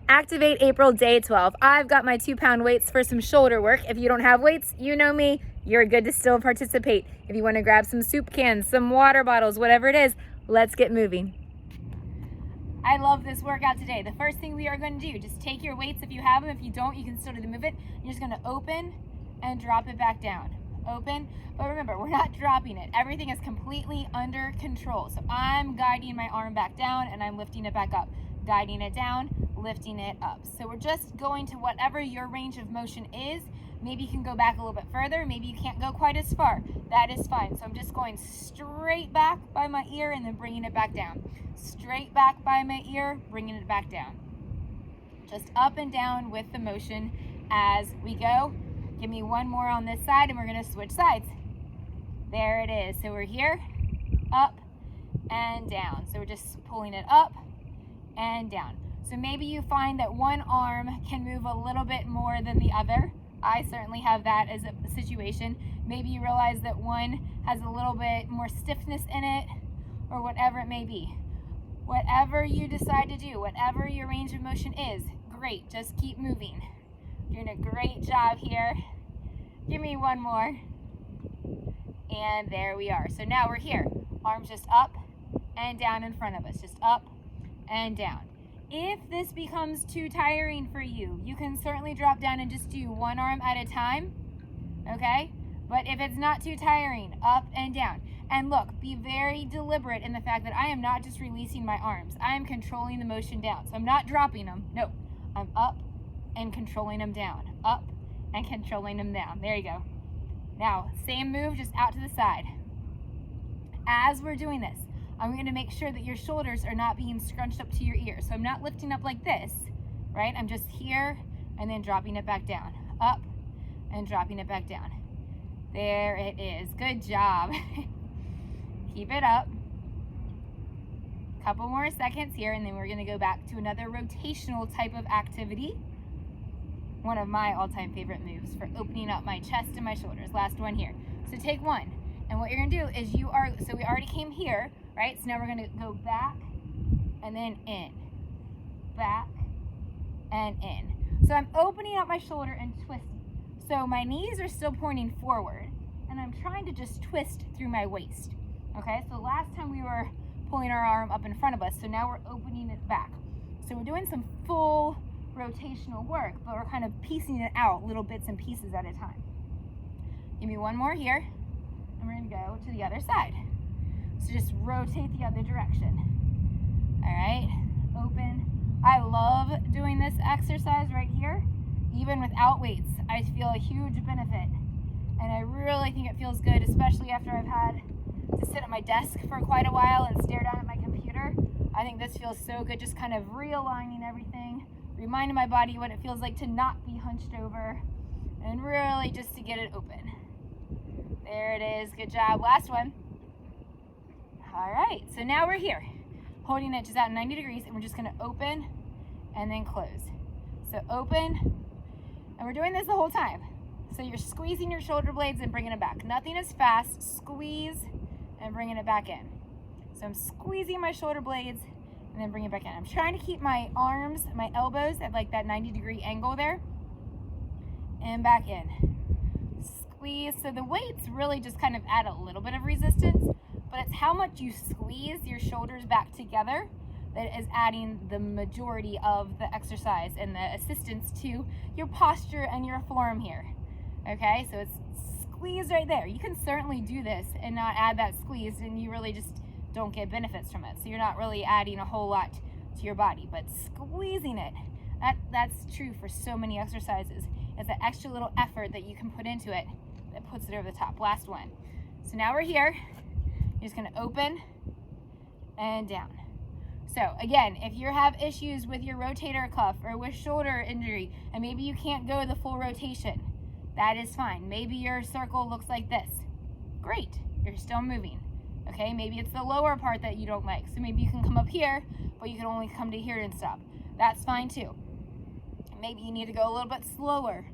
Activate April day 12. I've got my 2-pound weights for some shoulder work. If you don't have weights, you know me, you're good to still participate. If you want to grab some soup cans, some water bottles, whatever it is, let's get moving. I love this workout today. The first thing we are going to do, just take your weights if you have them. If you don't, you can still do the move it. You're just going to open and drop it back down. Open, but remember, we're not dropping it. Everything is completely under control. So I'm guiding my arm back down and I'm lifting it back up. Guiding it down, lifting it up. So we're just going to whatever your range of motion is. Maybe you can go back a little bit further. Maybe you can't go quite as far. That is fine. So I'm just going straight back by my ear and then bringing it back down. Straight back by my ear, bringing it back down. Just up and down with the motion as we go. Give me one more on this side and we're going to switch sides. There it is. So we're here, up and down. So we're just pulling it up and down. So maybe you find that one arm can move a little bit more than the other. I certainly have that as a situation. Maybe you realize that one has a little bit more stiffness in it or whatever it may be. Whatever you decide to do, whatever your range of motion is, great, just keep moving. Doing a great job here. Give me one more. And there we are. So now we're here. Arms just up and down in front of us, just up and down. If this becomes too tiring for you, you can certainly drop down and just do one arm at a time, okay? But if it's not too tiring, up and down. And look, be very deliberate in the fact that I am not just releasing my arms. I am controlling the motion down. So I'm not dropping them. No, I'm up and controlling them down. Up and controlling them down. There you go. Now, same move, just out to the side. As we're doing this, I'm going to make sure that your shoulders are not being scrunched up to your ears. So I'm not lifting up like this, right? I'm just here and then dropping it back down. Up and dropping it back down. There it is. Good job. Keep it up. Couple more seconds here and then we're going to go back to another rotational type of activity. One of my all-time favorite moves for opening up my chest and my shoulders. Last one here. So take one. And what you're going to do is so we already came here, right? So now we're going to go back and then in. Back and in. So I'm opening up my shoulder and twisting. So my knees are still pointing forward and I'm trying to just twist through my waist. Okay, so last time we were pulling our arm up in front of us, so now we're opening it back. So we're doing some full rotational work, but we're kind of piecing it out, little bits and pieces at a time. Give me one more here, and we're gonna go to the other side. So just rotate the other direction. All right, open. I love doing this exercise right here. Even without weights, I feel a huge benefit. And I really think it feels good, especially after I've had to sit at my desk for quite a while and stare down at my computer. I think this feels so good, just kind of realigning everything, reminding my body what it feels like to not be hunched over, and really just to get it open. There it is, good job. Last one. All right, so now we're here, holding it just out 90 degrees, and we're just gonna open and then close. So open, and we're doing this the whole time. So you're squeezing your shoulder blades and bringing it back. Nothing is fast, squeeze and bringing it back in. So I'm squeezing my shoulder blades and then bringing it back in. I'm trying to keep my arms, my elbows at like that 90-degree angle there and back in. Squeeze, so the weights really just kind of add a little bit of resistance, but it's how much you squeeze your shoulders back together that is adding the majority of the exercise and the assistance to your posture and your form here. Okay, so it's squeeze right there. You can certainly do this and not add that squeeze and you really just don't get benefits from it. So you're not really adding a whole lot to your body, but squeezing it, that's true for so many exercises. It's that extra little effort that you can put into it that puts it over the top. Last one. So now we're here. You're just gonna open and down. So again, if you have issues with your rotator cuff or with shoulder injury, and maybe you can't go the full rotation, that is fine. Maybe your circle looks like this. Great, you're still moving. Okay, maybe it's the lower part that you don't like. So maybe you can come up here, but you can only come to here and stop. That's fine too. Maybe you need to go a little bit slower.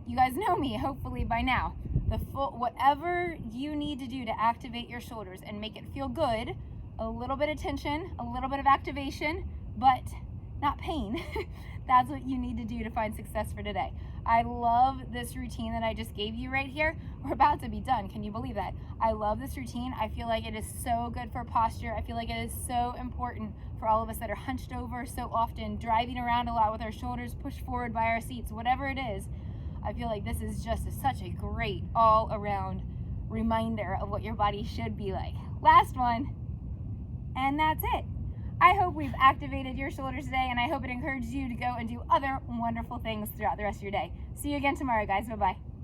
You guys know me, hopefully by now. Whatever you need to do to activate your shoulders and make it feel good, a little bit of tension, a little bit of activation, but not pain. That's what you need to do to find success for today. I love this routine that I just gave you right here. We're about to be done. Can you believe that? I love this routine. I feel like it is so good for posture. I feel like it is so important for all of us that are hunched over so often, driving around a lot with our shoulders pushed forward by our seats, whatever it is. I feel like this is just such a great all around reminder of what your body should be like. Last one, and that's it. I hope we've activated your shoulders today, and I hope it encourages you to go and do other wonderful things throughout the rest of your day. See you again tomorrow, guys. Bye-bye.